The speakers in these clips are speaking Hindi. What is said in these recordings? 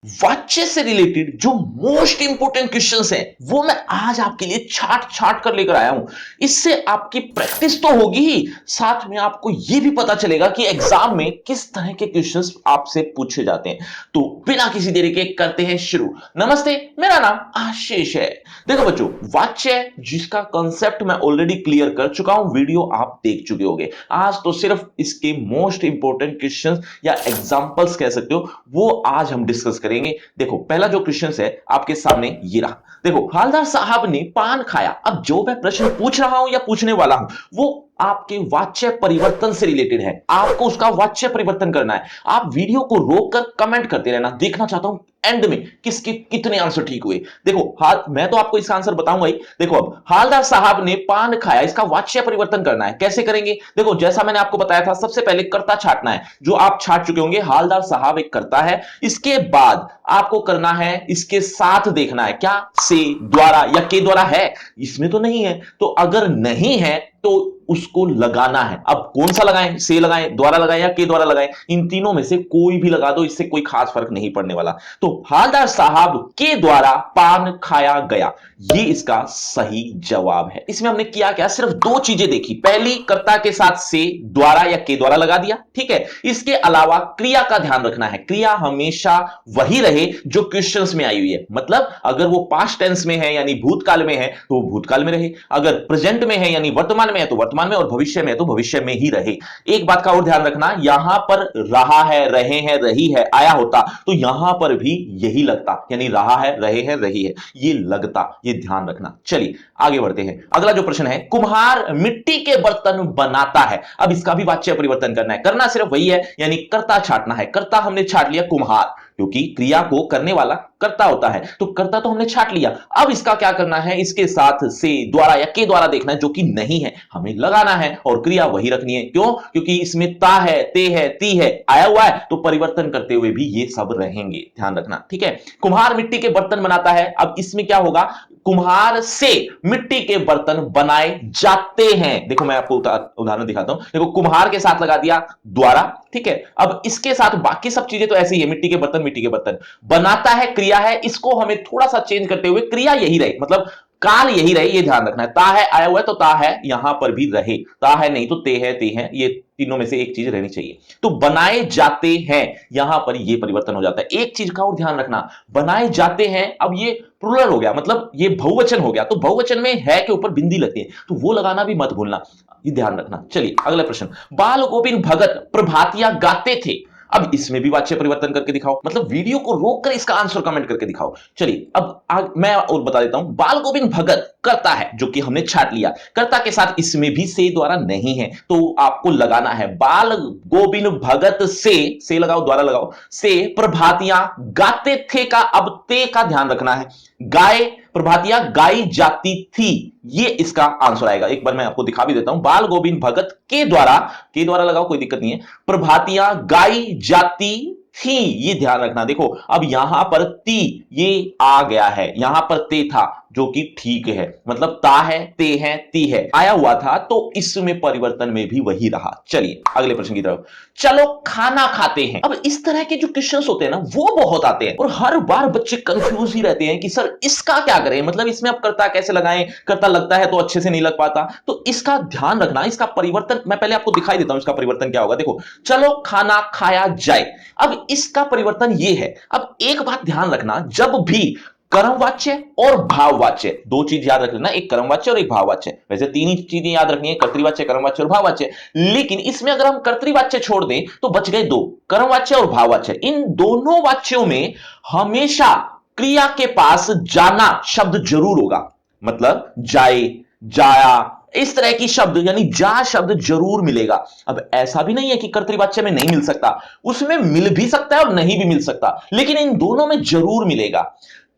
वाच्य से रिलेटेड जो मोस्ट इंपोर्टेंट क्वेश्चंस हैं वो मैं आज आपके लिए छाट छाट कर लेकर आया हूं। इससे आपकी प्रैक्टिस तो होगी ही, साथ में आपको यह भी पता चलेगा कि एग्जाम में किस तरह के क्वेश्चंस आपसे पूछे जाते हैं। तो बिना किसी देरी के करते हैं शुरू। नमस्ते, मेरा नाम आशीष है। देखो बच्चों, वाच्य जिसका कंसेप्ट मैं ऑलरेडी क्लियर कर चुका हूं, वीडियो आप देख चुके होंगे। आज तो सिर्फ इसके मोस्ट इंपोर्टेंट क्वेश्चंस या एग्जांपल्स कह सकते हो, वो आज हम डिस्कस करेंगे। देखो, पहला जो क्वेश्चन है आपके सामने ये रहा। देखो, हालदार साहब ने पान खाया। अब जो मैं प्रश्न पूछ रहा हूं या पूछने वाला हूं वो आपके वाच्य परिवर्तन से रिलेटेड है। आपको उसका वाच्य परिवर्तन करना है। आप वीडियो को रोककर कमेंट करते रहना। देखना चाहता हूं एंड में किसके कितने आंसर ठीक हुए। देखो, मैं तो आपको इसका आंसर बताऊंगा ही। देखो, अब हालदार साहब ने पान खाया, इसका वाच्य परिवर्तन करना है। कैसे करेंगे? देखो, जैसा मैंने आपको बताया था, सबसे पहले कर्ता छाटना है, जो आप छाट चुके होंगे। हालदार साहब एक कर्ता है। इसके बाद आपको करना है, इसके साथ देखना है क्या से, द्वारा या के द्वारा है। इसमें तो नहीं है, तो अगर नहीं है तो उसको लगाना है। अब कौन सा लगाएं? से लगाएं, द्वारा लगाएं या के द्वारा लगाएं? इन तीनों में से कोई भी लगा दो, इससे कोई खास फर्क नहीं पड़ने वाला। तो हालदार साहब के द्वारा पान खाया गया, ये इसका सही जवाब है। इसमें हमने किया क्या? सिर्फ दो चीजें देखी। पहली, कर्ता के साथ से, द्वारा या के द्वारा लगा दिया, ठीक है। इसके अलावा क्रिया का ध्यान रखना है। क्रिया हमेशा वही रहे जो क्वेश्चंस में आई हुई है। मतलब अगर वो पास्ट टेंस में है यानी भूतकाल में है तो भूतकाल में रहे, अगर प्रेजेंट में है यानी वर्तमान में है तो वर्तमान में, और भविष्य में है तो भविष्य में ही रहे। एक बात का और ध्यान रखना, यहां पर रहा है, रहे हैं, रही है आया होता तो यहां पर भी यही लगता, यानी रहा है, रहे हैं, रही है, ये लगता। ये ध्यान रखना। चलिए आगे बढ़ते हैं। अगला जो प्रश्न है, कुम्हार मिट्टी के बर्तन बनाता है। अब इसका भी वाच्य परिवर्तन करना है। करना सिर्फ वही है, यानी कर्ता छाटना है। कर्ता हमने छाट लिया कुम्हार, क्योंकि क्रिया को करने वाला कर्ता होता है, तो कर्ता तो हमने छाट लिया। अब इसका क्या करना है? इसके साथ से, द्वारा या के द्वारा देखना है, जो कि नहीं है, हमें लगाना है और क्रिया वही रखनी है। क्यों? क्योंकि इसमें ता है, ते है, ती है आया हुआ है, तो परिवर्तन करते हुए भी ये सब रहेंगे। ध्यान रखना, ठीक है। कुम्हार मिट्टी के बर्तन बनाता है। अब इसमें क्या होगा? कुम्हार से मिट्टी के बर्तन बनाए जाते हैं। देखो, मैं आपको उदाहरण दिखाता हूं। देखो, कुम्हार के साथ लगा दिया द्वारा, ठीक है। अब इसके साथ बाकी सब चीजें तो ऐसे ही है, मिट्टी के बर्तन, मिट्टी के बर्तन बनाता है, क्रिया है। इसको हमें थोड़ा सा चेंज करते हुए क्रिया यही रहे, मतलब काल यही रहे, ये ध्यान रखना है। ता है आया हुआ है तो ता है यहां पर भी रहे, ता है नहीं तो ते है, ये तीनों में से एक चीज रहनी चाहिए। तो बनाए जाते हैं, यहां पर ये परिवर्तन हो जाता है। एक चीज का और ध्यान रखना, बनाए जाते हैं, अब ये प्लुरल हो गया, मतलब ये बहुवचन हो गया, तो बहुवचन में है के ऊपर बिंदी लगती है, तो वो लगाना भी मत भूलना, ये ध्यान रखना। चलिए अगला प्रश्न, बाल गोविंद भगत प्रभातियां गाते थे। अब इसमें भी वाच्य परिवर्तन करके दिखाओ, मतलब वीडियो को रोककर इसका आंसर कमेंट करके दिखाओ। चलिए अब मैं और बता देता हूं। बाल गोविंद भगत करता है, जो कि हमने छाट लिया। कर्ता के साथ इसमें भी से द्वारा नहीं है, तो आपको लगाना है बाल गोविंद भगत से लगाओ, द्वारा लगाओ, से प्रभातियां गाते थे का अब ते का ध्यान रखना है। गाय, प्रभातियां गाई जाती थी, ये इसका आंसर आएगा। एक बार मैं आपको दिखा भी देता हूं। बाल गोविंद भगत के द्वारा लगाओ, कोई दिक्कत नहीं है। प्रभातियां गाई जाती थी, ये ध्यान रखना। देखो, अब यहां पर ती ये आ गया है, यहां पर ते था, जो कि ठीक है, मतलब ता है, ते है, ती है आया हुआ था, तो इसमें परिवर्तन में भी वही रहा। चलिए अगले प्रश्न की तरफ। चलो खाना खाते हैं। अब इस तरह के जो क्वेश्चंस होते हैं ना, वो बहुत आते हैं और हर बार बच्चे कंफ्यूज ही रहते हैं कि सर इसका क्या करें, मतलब इसमें अब कर्ता कैसे लगाएं, कर्ता लगता है तो अच्छे से नहीं लग पाता। तो इसका ध्यान रखना, इसका परिवर्तन मैं पहले आपको दिखाई देता हूं, इसका परिवर्तन क्या होगा। देखो, चलो खाना खाया जाए, अब इसका परिवर्तन ये है। अब एक बात ध्यान रखना, जब भी कर्मवाच्य और भाववाच्य, दो चीज याद रख लेना, एक कर्मवाच्य और एक भाववाच्य। वैसे तीन ही चीजें याद रखनी है, कर्तृवाच्य, कर्मवाच्य और भाववाच्य, लेकिन इसमें अगर हम कर्तृवाच्य छोड़ दें तो बच गए दो, कर्मवाच्य और भाववाच्य। इन दोनों वाच्यों में हमेशा क्रिया के पास जाना शब्द जरूर होगा, मतलब जाए, जाया, इस तरह की शब्द, यानी जा शब्द जरूर मिलेगा। अब ऐसा भी नहीं है कि कर्तृवाच्य में नहीं मिल सकता, उसमें मिल भी सकता है और नहीं भी मिल सकता, लेकिन इन दोनों में जरूर मिलेगा।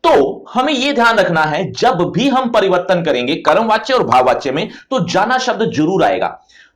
तो हमें यह ध्यान रखना है, जब भी हम परिवर्तन करेंगे कर्मवाच्य और भाववाच्य में, तो जाना शब्द जरूर आएगा।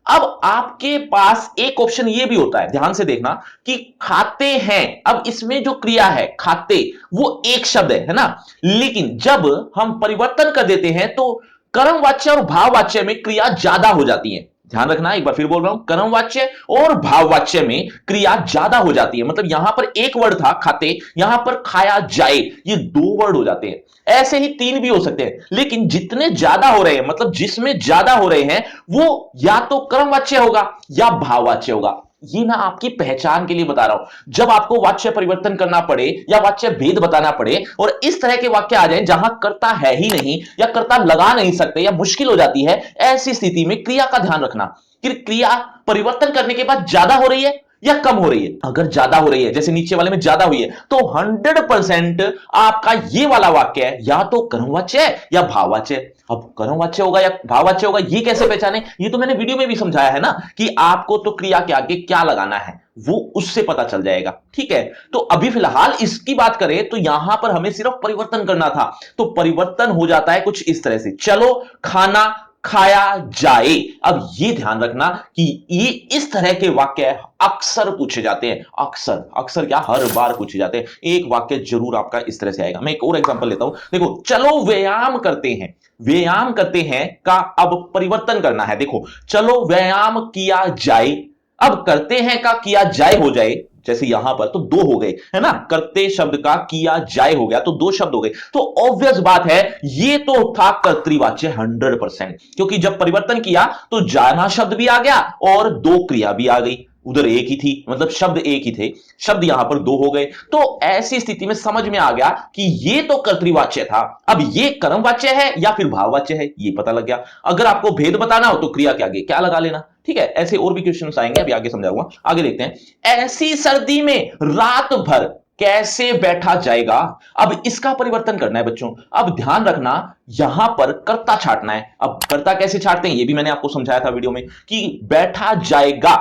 अब आपके पास एक ऑप्शन यह भी होता है, ध्यान से देखना, कि खाते हैं। अब इसमें जो क्रिया है खाते, वो एक शब्द है ना, लेकिन जब हम परिवर्तन कर देते हैं तो कर्मवाच्य और भाववाच्य में क्रिया ज्यादा हो जाती है। ध्यान रखना, एक बार फिर बोल रहा हूं, कर्मवाच्य और भाववाच्य में क्रिया ज्यादा हो जाती है। मतलब यहां पर एक वर्ड था खाते, यहां पर खाया जाए, ये दो वर्ड हो जाते हैं। ऐसे ही तीन भी हो सकते हैं, लेकिन जितने ज्यादा हो रहे हैं, मतलब जिसमें ज्यादा हो रहे हैं, वो या तो कर्मवाच्य होगा या भाववाच्य होगा। ये मैं आपकी पहचान के लिए बता रहा हूं। जब आपको वाच्य परिवर्तन करना पड़े या वाच्य भेद बताना पड़े और इस तरह के वाक्य आ जाए जहां कर्ता है ही नहीं या कर्ता लगा नहीं सकते या मुश्किल हो जाती है, ऐसी स्थिति में क्रिया का ध्यान रखना कि क्रिया परिवर्तन करने के बाद ज्यादा हो रही है या कम हो रही है। अगर ज्यादा हो रही है, जैसे नीचे वाले में ज्यादा हुई है, तो 100% आपका ये वाला वाक्य है या तो कर्मवाच्य है या भाववाच्य है। अब कर्मवाच्य होगा या भाववाच्य होगा, ये कैसे पहचाने? ये तो मैंने वीडियो में भी समझाया है ना कि आपको तो क्रिया के आगे क्या लगाना है वो उससे पता चल जाएगा। ठीक है, तो अभी फिलहाल इसकी बात करें तो यहां पर हमें सिर्फ परिवर्तन करना था, तो परिवर्तन हो जाता है कुछ इस तरह से, चलो खाना खाया जाए। अब ये ध्यान रखना कि ये इस तरह के वाक्य अक्सर पूछे जाते हैं। अक्सर अक्सर क्या, हर बार पूछे जाते हैं। एक वाक्य जरूर आपका इस तरह से आएगा। मैं एक और एग्जांपल लेता हूं, देखो, चलो व्यायाम करते हैं। व्यायाम करते हैं का अब परिवर्तन करना है। देखो, चलो व्यायाम किया जाए, अब करते हैं का किया जाए हो जाए, जैसे यहां पर तो दो हो गए, है ना, करते शब्द का किया जाए हो गया तो दो शब्द हो गए। तो ऑब्वियस बात है ये तो था कर्तृवाच्य 100%, क्योंकि जब परिवर्तन किया तो जाना शब्द भी आ गया और दो क्रिया भी आ गई। उधर एक ही थी, मतलब शब्द एक ही थे, शब्द यहां पर दो हो गए। तो ऐसी स्थिति में समझ में आ गया कि ये तो कर्तृवाच्य था, अब ये कर्मवाच्य है या फिर भाववाच्य है, ये पता लग गया। अगर आपको भेद बताना हो तो क्रिया के आगे क्या लगा लेना। ठीक है, ऐसे और भी क्वेश्चंस आएंगे, अभी आगे समझाऊंगा। आगे देखते हैं, ऐसी सर्दी में रात भर कैसे बैठा जाएगा। अब इसका परिवर्तन करना है बच्चों। अब ध्यान रखना, यहां पर कर्ता छांटना है। अब कर्ता कैसे छांटते हैं ये भी मैंने आपको समझाया था वीडियो में कि बैठा जाएगा,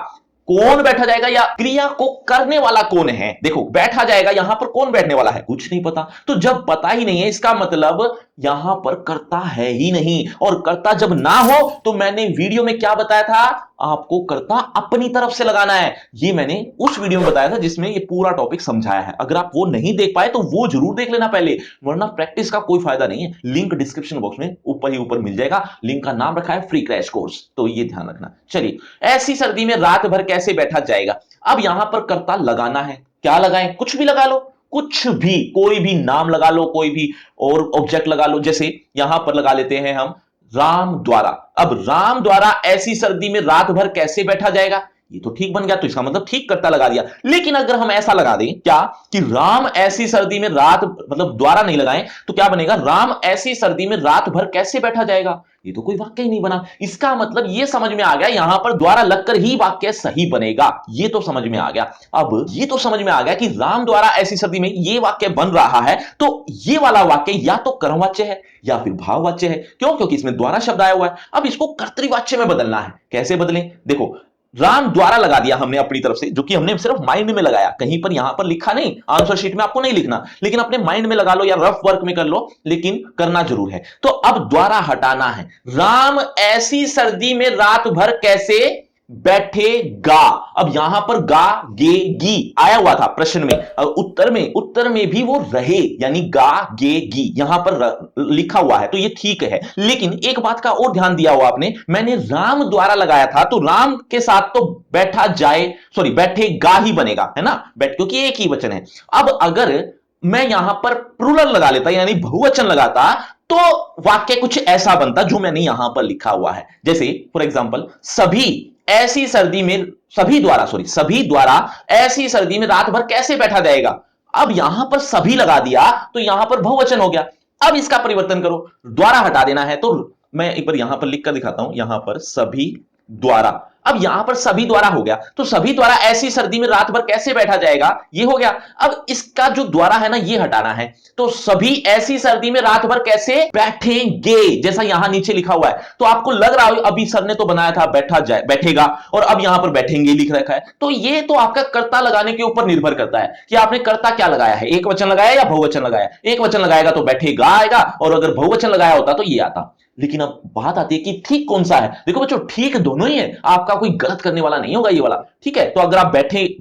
कौन बैठा जाएगा या क्रिया को करने वाला कौन है। देखो, बैठा जाएगा, यहां पर कौन बैठने वाला है, कुछ नहीं पता। तो जब पता ही नहीं है, इसका मतलब यहां पर कर्ता है ही नहीं। और कर्ता जब ना हो तो मैंने वीडियो में क्या बताया था, आपको कर्ता अपनी तरफ से लगाना है। ये मैंने उस वीडियो में बताया था जिसमें ये पूरा टॉपिक समझाया है। अगर आप वो नहीं देख पाए तो वो जरूर देख लेना पहले, वरना प्रैक्टिस का कोई फायदा नहीं है। लिंक डिस्क्रिप्शन बॉक्स में ऊपर ही ऊपर मिल जाएगा। लिंक का नाम रखा है फ्री क्रैश कोर्स, तो ये ध्यान रखना। चलिए, ऐसी सर्दी में रात भर कैसे बैठा जाएगा। अब यहां पर कर्ता लगाना है, क्या लगाएं, कुछ भी लगा लो, कुछ भी, कोई भी नाम लगा लो, कोई भी और ऑब्जेक्ट लगा लो। जैसे यहां पर लगा लेते हैं हम राम द्वारा। अब राम द्वारा ऐसी सर्दी में रात भर कैसे बैठा जाएगा, ये तो ठीक बन गया, तो इसका मतलब ठीक कर्ता लगा दिया। लेकिन अगर हम ऐसा लगा दें क्या कि राम ऐसी सर्दी में रात, मतलब द्वारा नहीं लगाएं, तो क्या बनेगा, राम ऐसी सर्दी में रात भर कैसे बैठा जाएगा। ये तो कोई वाक्य ही नहीं बना। इसका मतलब ये समझ में आ गया, यहां पर द्वारा लगकर ही वाक्य सही बनेगा। ये तो समझ में आ गया। अब ये तो समझ में आ गया कि राम द्वारा ऐसी सर्दी में ये वाक्य बन रहा है, तो ये वाला वाक्य या तो कर्मवाच्य है या फिर भाववाच्य है। क्यों? क्योंकि इसमें द्वारा शब्द आया हुआ है। अब इसको कर्तृवाच्य में बदलना है। कैसे बदलें? देखो, राम द्वारा लगा दिया हमने अपनी तरफ से, जो कि हमने सिर्फ माइंड में लगाया, कहीं पर यहां पर लिखा नहीं, आंसर शीट में आपको नहीं लिखना, लेकिन अपने माइंड में लगा लो या रफ वर्क में कर लो, लेकिन करना जरूर है। तो अब द्वारा हटाना है। राम ऐसी सर्दी में रात भर कैसे बैठेगा। अब यहां पर गा गे गी आया हुआ था प्रश्न में, उत्तर में भी वो रहे, यानी गा गे गी यहां पर लिखा हुआ है, तो ये ठीक है। लेकिन एक बात का और ध्यान दिया हुआ आपने, मैंने राम द्वारा लगाया था, तो राम के साथ तो बैठा जाए, सॉरी बैठेगा ही बनेगा, है ना, क्योंकि एक ही वचन है। अब अगर मैं यहां पर प्लूरल लगा लेता, यानी बहुवचन लगाता, तो वाक्य कुछ ऐसा बनता जो मैंने यहां पर लिखा हुआ है। जैसे फॉर एग्जांपल, सभी ऐसी सर्दी में, सभी द्वारा ऐसी सर्दी में रात भर कैसे बैठा जाएगा। अब यहां पर सभी लगा दिया तो यहां पर बहुवचन हो गया। अब इसका परिवर्तन करो, द्वारा हटा देना है, तो मैं एक बार यहां पर लिख कर दिखाता हूं, यहां पर सभी द्वारा। अब यहां पर सभी द्वारा हो गया, तो सभी द्वारा ऐसी सर्दी में रात भर कैसे बैठा जाएगा, ये हो गया। अब इसका जो द्वारा है ना, ये हटाना है, तो सभी ऐसी सर्दी में रात भर कैसे बैठेंगे, जैसा यहां नीचे लिखा हुआ है। तो आपको लग रहा है अभी सर ने तो बनाया था बैठा जाए, बैठेगा, और अब यहां पर बैठेंगे लिख रखा है। तो ये तो आपका कर्ता लगाने के ऊपर निर्भर करता है कि आपने कर्ता क्या लगाया है, एक वचन लगाया या बहुवचन लगाया। एक वचन लगाएगा तो बैठेगा आएगा, और अगर बहुवचन लगाया होता तो ये आता। लेकिन अब बात आती है कि ठीक कौन सा है। देखो बच्चों, ठीक दोनों ही है, आपका कोई गलत करने वाला नहीं होगा ये वाला। ठीक है, तो अगर आप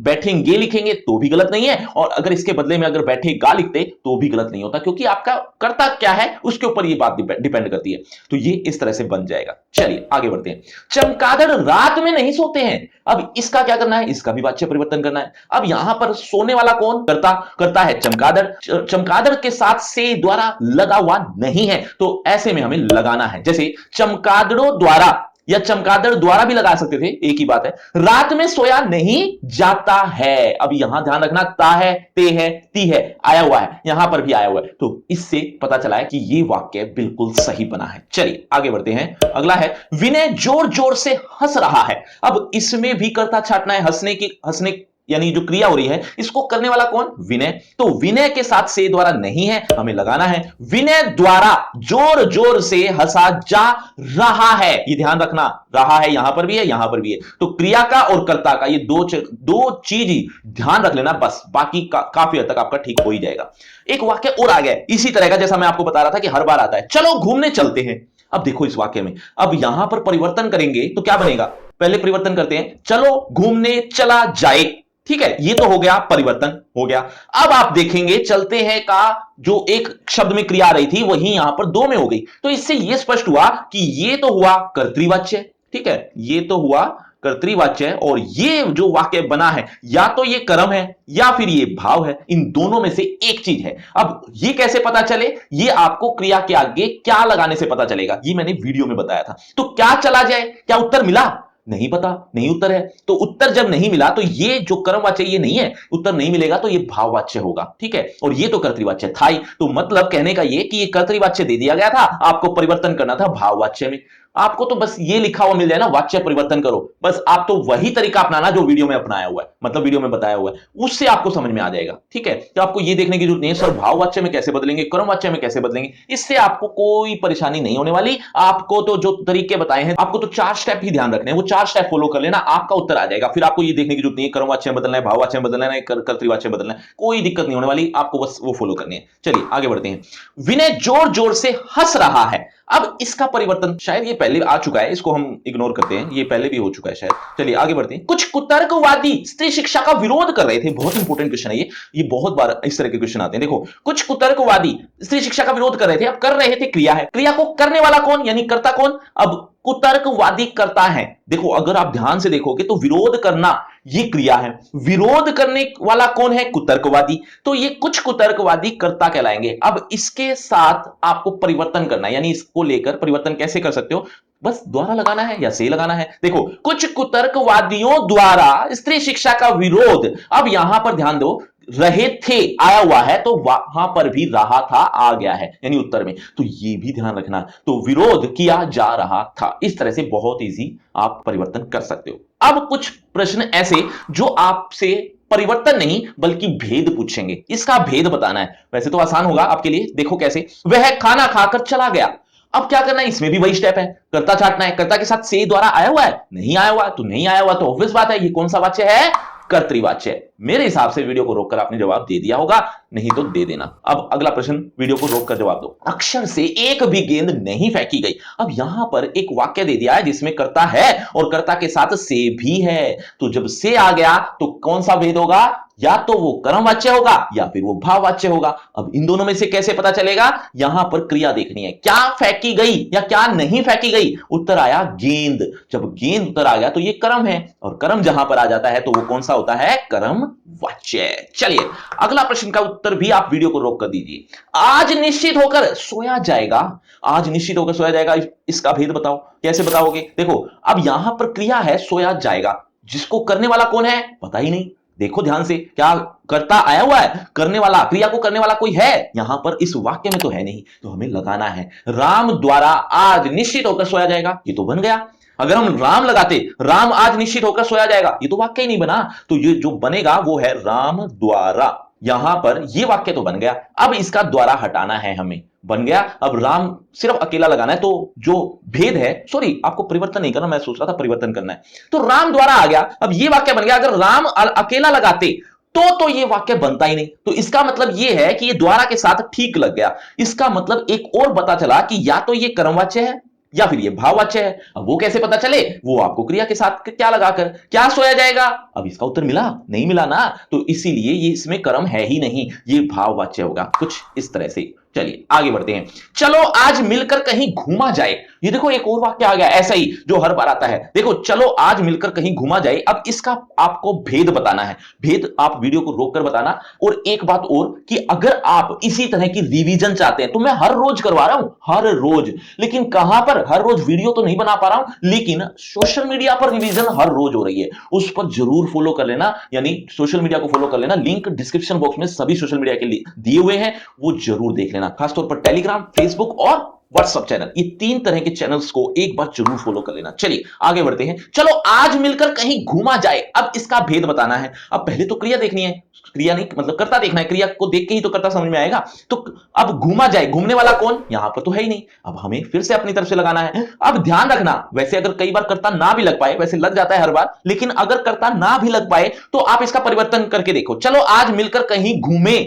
बैठेंगे लिखेंगे तो भी गलत नहीं है, और अगर इसके बदले में अगर बैठेगा लिखते तो भी गलत नहीं होता, क्योंकि आपका कर्ता क्या है उसके ऊपर ये बात डिपेंड करती है। तो ये इस तरह से बन जाएगा। चलिए आगे बढ़ते हैं। चमगादड़ रात में नहीं सोते हैं। अब इसका क्या करना है, इसका भी वाच्य परिवर्तन करना है। अब यहां पर सोने वाला कौन, कर्ता है चमगादड़। चमगादड़ के साथ से द्वारा लगा हुआ नहीं है, तो ऐसे में हमें लगाना है। जैसे चमगादड़ों द्वारा या चमगादड़ द्वारा भी लगा सकते थे, एक ही बात है। रात में सोया नहीं जाता है। अब यहां ध्यान रखना, ता है, ते है, ती है, आया हुआ है, यहां पर भी आया हुआ है, तो इससे पता चला है कि ये वाक्य बिल्कुल सही बना है। चलिए आगे बढ़ते हैं। अगला है, विनय जोर जोर से हंस रहा है। अब इसमें भी कर्ता छाटना है, हंसने यानी जो क्रिया हो रही है इसको करने वाला कौन, विनय। तो विनय के साथ से द्वारा नहीं है, हमें लगाना है विनय द्वारा जोर जोर से हंसा जा रहा है। ये ध्यान रखना, रहा है यहां पर भी है, यहां पर भी है, तो क्रिया का और कर्ता का ये दो चीज ही ध्यान रख लेना, बस बाकी काफी हद तक आपका ठीक हो ही जाएगा। एक वाक्य और आ गया इसी तरह का, जैसा मैं आपको बता रहा था कि हर बार आता है, चलो घूमने चलते हैं। अब देखो इस वाक्य में, अब यहां पर परिवर्तन करेंगे तो क्या बनेगा, पहले परिवर्तन करते हैं, चलो घूमने चला जाए। ठीक है, ये तो हो गया, परिवर्तन हो गया। अब आप देखेंगे चलते हैं का जो एक शब्द में क्रिया आ रही थी वही यहां पर दो में हो गई, तो इससे यह स्पष्ट हुआ कि ये तो हुआ कर्तृवाच्य। ठीक है, ये तो हुआ कर्तृवाच्य, और ये जो वाक्य बना है या तो ये कर्म है या फिर ये भाव है, इन दोनों में से एक चीज है। अब ये कैसे पता चले, ये आपको क्रिया के आगे क्या लगाने से पता चलेगा, ये मैंने वीडियो में बताया था। तो क्या चला जाए, क्या उत्तर मिला, नहीं पता, नहीं उत्तर है। तो उत्तर जब नहीं मिला तो ये जो कर्मवाच्य ये नहीं है, उत्तर नहीं मिलेगा तो ये भाववाच्य होगा। ठीक है, और ये तो कर्तृवाच्य था ही, तो मतलब कहने का ये कि ये कर्तृवाच्य दे दिया गया था, आपको परिवर्तन करना था भाववाच्य में। आपको तो बस ये लिखा हुआ मिल जाए ना, वाच्य परिवर्तन करो, बस आप तो वही तरीका अपनाना जो वीडियो में अपनाया हुआ है, मतलब वीडियो में बताया हुआ है, उससे आपको समझ में आ जाएगा। ठीक है, तो आपको ये देखने की जरूरत नहीं है सर भाववाच्य में कैसे बदलेंगे, कर्मवाच्य में कैसे बदलेंगे, इससे आपको कोई परेशानी नहीं होने वाली। आपको तो जो तरीके बताए हैं, आपको तो 4 स्टेप ही ध्यान रखने हैं, वो 4 स्टेप फॉलो कर लेना, आपका उत्तर आ जाएगा। फिर आपको ये देखने की जरूरत नहीं है कर्मवाच्य में बदलना है, भाववाच्य में बदलना है, कर्तृवाच्य में बदलना है, कोई दिक्कत नहीं होने वाली, आपको बस वो फॉलो करनी है। चलिए आगे बढ़ते हैं। विनय जोर जोर से हंस रहा है। अब इसका परिवर्तन शायद ये पहले आ चुका है, इसको हम इग्नोर करते हैं, ये पहले भी हो चुका है शायद। चलिए आगे बढ़ते हैं। कुछ कुतर्कवादी स्त्री शिक्षा का विरोध कर रहे थे, बहुत इंपॉर्टेंट क्वेश्चन है ये बहुत बार इस तरह के क्वेश्चन आते हैं। देखो, कुछ कुतर्कवादी स्त्री शिक्षा का विरोध कर रहे थे। अब कर रहे थे क्रिया है, क्रिया को करने वाला कौन यानी कर्ता कौन, अब कुतर्कवादी करता है। देखो अगर आप ध्यान से देखोगे तो विरोध करना ये क्रिया है, विरोध करने वाला कौन है, कुतर्कवादी, तो ये कुछ कुतर्कवादी कर्ता कहलाएंगे। अब इसके साथ आपको परिवर्तन करना है, यानी इसको लेकर परिवर्तन कैसे कर सकते हो, बस द्वारा लगाना है या से लगाना है। देखो, कुछ कुतर्कवादियों द्वारा स्त्री शिक्षा का विरोध, अब यहां पर ध्यान दो, रहे थे आया हुआ है तो वहां पर भी रहा था आ गया है यानी उत्तर में, तो ये भी ध्यान रखना, तो विरोध किया जा रहा था। इस तरह से बहुत इजी आप परिवर्तन कर सकते हो। अब कुछ प्रश्न ऐसे जो आपसे परिवर्तन नहीं बल्कि भेद पूछेंगे, इसका भेद बताना है। वैसे तो आसान होगा आपके लिए, देखो कैसे, वह खाना खाकर चला गया। अब क्या करना है, इसमें भी वही स्टेप है, कर्ता छाटना है। कर्ता के साथ से द्वारा आया हुआ है, नहीं आया हुआ तो नहीं आया हुआ, तो ऑब्वियस बात है ये कौन सा वाच्य है, कर्तृवाच्य। मेरे हिसाब से वीडियो को रोककर आपने जवाब दे दिया होगा, नहीं तो दे देना। अब अगला प्रश्न, वीडियो को रोककर जवाब दो। अक्षर से एक भी गेंद नहीं फेंकी गई। अब यहां पर एक वाक्य दे दिया है जिसमें कर्ता है और कर्ता के साथ से भी है, तो जब से आ गया तो कौन सा भेद होगा, या तो वो कर्मवाच्य होगा या फिर वो भाववाच्य होगा। अब इन दोनों में से कैसे पता चलेगा, यहां पर क्रिया देखनी है, क्या फेंकी गई या क्या नहीं फेंकी गई। उत्तर आया गेंद, जब गेंद उत्तर आ गया तो ये कर्म है, और कर्म जहां पर आ जाता है तो वो कौन सा होता है, कर्मवाच्य। चलिए अगला प्रश्न का उत्तर भी आप वीडियो को रोक कर दीजिए। आज निश्चित होकर सोया जाएगा, आज निश्चित होकर सोया जाएगा, इसका भेद बताओ, कैसे बताओगे। देखो अब यहां पर क्रिया है सोया जाएगा, जिसको करने वाला कौन है पता ही नहीं। देखो ध्यान से, क्या कर्ता आया हुआ है, करने वाला, क्रिया को करने वाला कोई है यहां पर, इस वाक्य में तो है नहीं, तो हमें लगाना है राम द्वारा आज निश्चित होकर सोया जाएगा, ये तो बन गया। अगर हम राम लगाते, राम आज निश्चित होकर सोया जाएगा, ये तो वाक्य ही नहीं बना, तो ये जो बनेगा वो है राम द्वारा। यहां पर ये वाक्य तो बन गया, अब इसका द्वारा हटाना है हमें, बन गया। अब राम सिर्फ अकेला लगाना है, तो जो भेद है, सॉरी आपको परिवर्तन नहीं करना, मैं सोच रहा था परिवर्तन करना है, तो राम द्वारा आ गया, अब ये वाक्य बन गया। अगर राम अकेला लगाते तो ये वाक्य बनता ही नहीं, तो इसका मतलब ये है कि ये द्वारा के साथ ठीक लग गया। इसका मतलब एक और पता चला कि या तो ये कर्मवाच्य है या फिर ये भाववाच्य है। अब वो कैसे पता चले, वो आपको क्रिया के साथ क्या लगाकर, क्या सोया जाएगा। अब इसका उत्तर मिला नहीं, मिला ना, तो इसीलिए ये इसमें कर्म है ही नहीं, ये भाववाच्य होगा कुछ इस तरह से। चलिए आगे बढ़ते हैं। चलो आज मिलकर कहीं घूमा जाए, ये देखो एक और वाक्य आ गया ऐसा ही जो हर बार आता है। देखो चलो आज मिलकर कहीं घूमा जाए, अब इसका आपको भेद बताना है। भेद आप वीडियो को रोककर बताना। और एक बात और कि अगर आप इसी तरह की रिवीजन चाहते हैं तो मैं हर रोज करवा रहा हूं, हर रोज। लेकिन कहां पर, हर रोज वीडियो तो नहीं बना पा रहा हूं, लेकिन सोशल मीडिया पर रिवीजन हर रोज हो रही है, उस पर जरूर फॉलो कर लेना। यानी सोशल मीडिया को फॉलो कर लेना, लिंक डिस्क्रिप्शन बॉक्स में सभी सोशल मीडिया के लिए दिए हुए हैं, वो जरूर देख लेना। खासतौर पर टेलीग्राम, फेसबुक और व्हाट्सएप चैनल, ये 3 तरह के चैनल्स को एक बार जरूर फॉलो कर लेना। चलिए आगे बढ़ते हैं। चलो आज मिलकर कहीं घूमा जाए, अब इसका भेद बताना है। अब पहले तो क्रिया देखनी है, क्रिया नहीं मतलब कर्ता देखना है, क्रिया को देख के ही तो कर्ता समझ में आएगा। तो अब घूमा जाए, घूमने वाला कौन, यहां पर तो है ही नहीं, अब हमें फिर से अपनी तरफ से लगाना है। अब ध्यान रखना, वैसे अगर कई बार कर्ता ना भी लग पाए, वैसे लग जाता है हर बार, लेकिन अगर कर्ता ना भी लग पाए तो आप इसका परिवर्तन करके देखो। चलो आज मिलकर कहीं घूमे,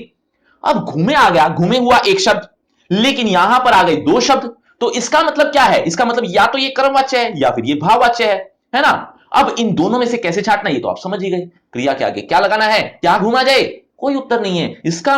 अब घूमे आ गया, घूमे हुआ एक शब्द, लेकिन यहां पर आ गए 2 शब्द, तो इसका मतलब क्या है, इसका मतलब या तो ये कर्मवाच्य है या फिर ये भाववाच्य है ना। अब इन दोनों में से कैसे छांटना, ये तो आप समझ ही गए। क्रिया के आगे क्या लगाना है, क्या घूमा जाए, कोई उत्तर नहीं है। इसका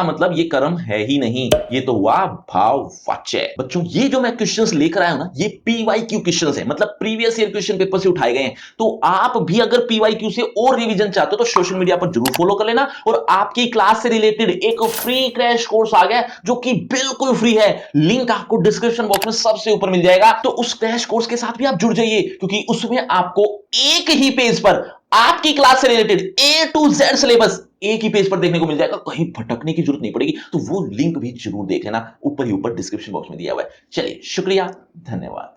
मतलब ये कर्म है ही नहीं, ये तो हुआ भाववाच्य। बच्चों ये जो मैं क्वेश्चंस लेकर आया हूं ना, ये पीवाईक्यू क्वेश्चंस है, मतलब प्रीवियस ईयर क्वेश्चन पेपर से उठाए गए हैं। तो आप भी अगर पीवाईक्यू से और रिवीजन चाहते हो तो सोशल मीडिया पर जरूर फॉलो कर लेना। और आपकी क्लास से रिलेटेड एक फ्री क्रैश कोर्स आ गया जो कि बिल्कुल फ्री है, लिंक आपको डिस्क्रिप्शन बॉक्स में सबसे ऊपर मिल जाएगा। तो उस क्रैश कोर्स के साथ भी आप जुड़ जाइए, क्योंकि उसमें आपको एक ही पेज पर आपकी क्लास से related A to Z syllabus एक ही पेज पर देखने को मिल जाएगा, कहीं भटकने की जरूरत नहीं पड़ेगी। तो वो लिंक भी जरूर देख लेना, ऊपर ही ऊपर डिस्क्रिप्शन बॉक्स में दिया हुआ है। चलिए शुक्रिया, धन्यवाद।